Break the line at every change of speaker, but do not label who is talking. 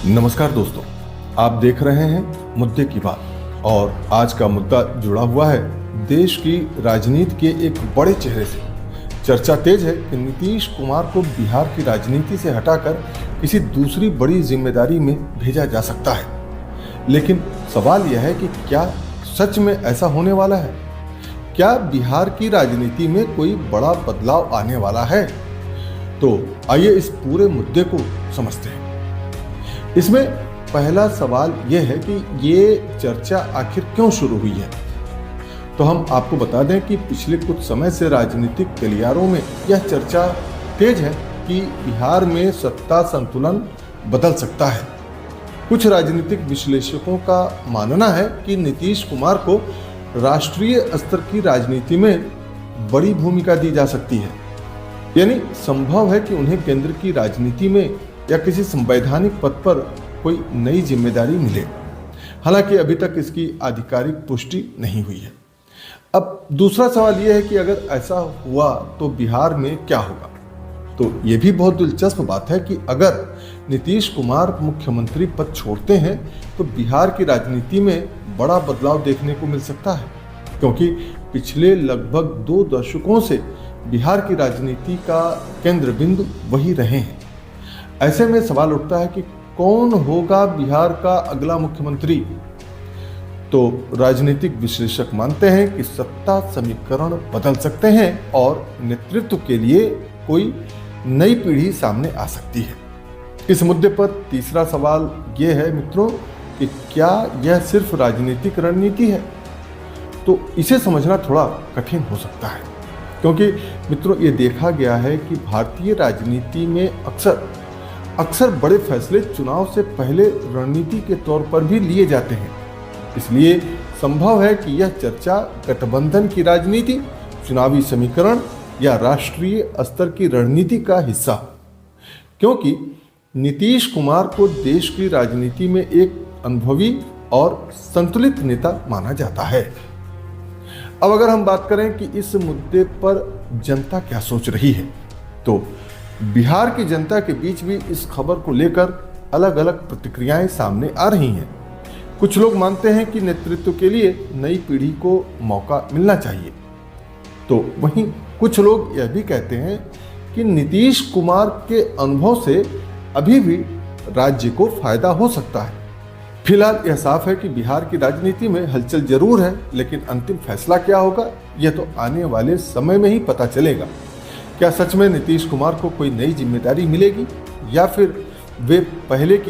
नमस्कार दोस्तों, आप देख रहे हैं मुद्दे की बात और आज का मुद्दा जुड़ा हुआ है देश की राजनीति के एक बड़े चेहरे से। चर्चा तेज है कि नीतीश कुमार को बिहार की राजनीति से हटाकर किसी दूसरी बड़ी जिम्मेदारी में भेजा जा सकता है। लेकिन सवाल यह है कि क्या सच में ऐसा होने वाला है? क्या बिहार की राजनीति में कोई बड़ा बदलाव आने वाला है? तो आइए इस पूरे मुद्दे को समझते हैं। इसमें पहला सवाल यह है कि ये चर्चा आखिर क्यों शुरू हुई है। तो हम आपको बता दें कि पिछले कुछ समय से राजनीतिक गलियारों में यह चर्चा तेज है कि बिहार में सत्ता संतुलन बदल सकता है। कुछ राजनीतिक विश्लेषकों का मानना है कि नीतीश कुमार को राष्ट्रीय स्तर की राजनीति में बड़ी भूमिका दी जा सकती है, यानी संभव है कि उन्हें केंद्र की राजनीति में या किसी संवैधानिक पद पर कोई नई जिम्मेदारी मिले। हालांकि अभी तक इसकी आधिकारिक पुष्टि नहीं हुई है। अब दूसरा सवाल यह है कि अगर ऐसा हुआ तो बिहार में क्या होगा। तो ये भी बहुत दिलचस्प बात है कि अगर नीतीश कुमार मुख्यमंत्री पद छोड़ते हैं तो बिहार की राजनीति में बड़ा बदलाव देखने को मिल सकता है, क्योंकि पिछले लगभग 2 दशकों से बिहार की राजनीति का केंद्र बिंदु वही रहे हैं। ऐसे में सवाल उठता है कि कौन होगा बिहार का अगला मुख्यमंत्री। तो राजनीतिक विश्लेषक मानते हैं कि सत्ता समीकरण बदल सकते हैं और नेतृत्व के लिए कोई नई पीढ़ी सामने आ सकती है। इस मुद्दे पर तीसरा सवाल यह है मित्रों कि क्या यह सिर्फ राजनीतिक रणनीति है। तो इसे समझना थोड़ा कठिन हो सकता है, क्योंकि मित्रों ये देखा गया है कि भारतीय राजनीति में अक्सर बड़े फैसले चुनाव से पहले रणनीति के तौर पर भी लिए जाते हैं। इसलिए संभव है कि यह चर्चा गठबंधन की राजनीति, चुनावी समीकरण या राष्ट्रीय स्तर की रणनीति का हिस्सा हो, क्योंकि नीतीश कुमार को देश की राजनीति में एक अनुभवी और संतुलित नेता माना जाता है। अब अगर हम बात करें कि इस मुद्दे पर जनता क्या सोच रही है, तो बिहार की जनता के बीच भी इस खबर को लेकर अलग अलग प्रतिक्रियाएं सामने आ रही हैं। कुछ लोग मानते हैं कि नेतृत्व के लिए नई पीढ़ी को मौका मिलना चाहिए, तो वहीं कुछ लोग यह भी कहते हैं कि नीतीश कुमार के अनुभव से अभी भी राज्य को फायदा हो सकता है। फिलहाल यह साफ है कि बिहार की राजनीति में हलचल जरूर है, लेकिन अंतिम फैसला क्या होगा यह तो आने वाले समय में ही पता चलेगा। क्या सच में नीतीश कुमार को कोई नई जिम्मेदारी मिलेगी या फिर वे पहले की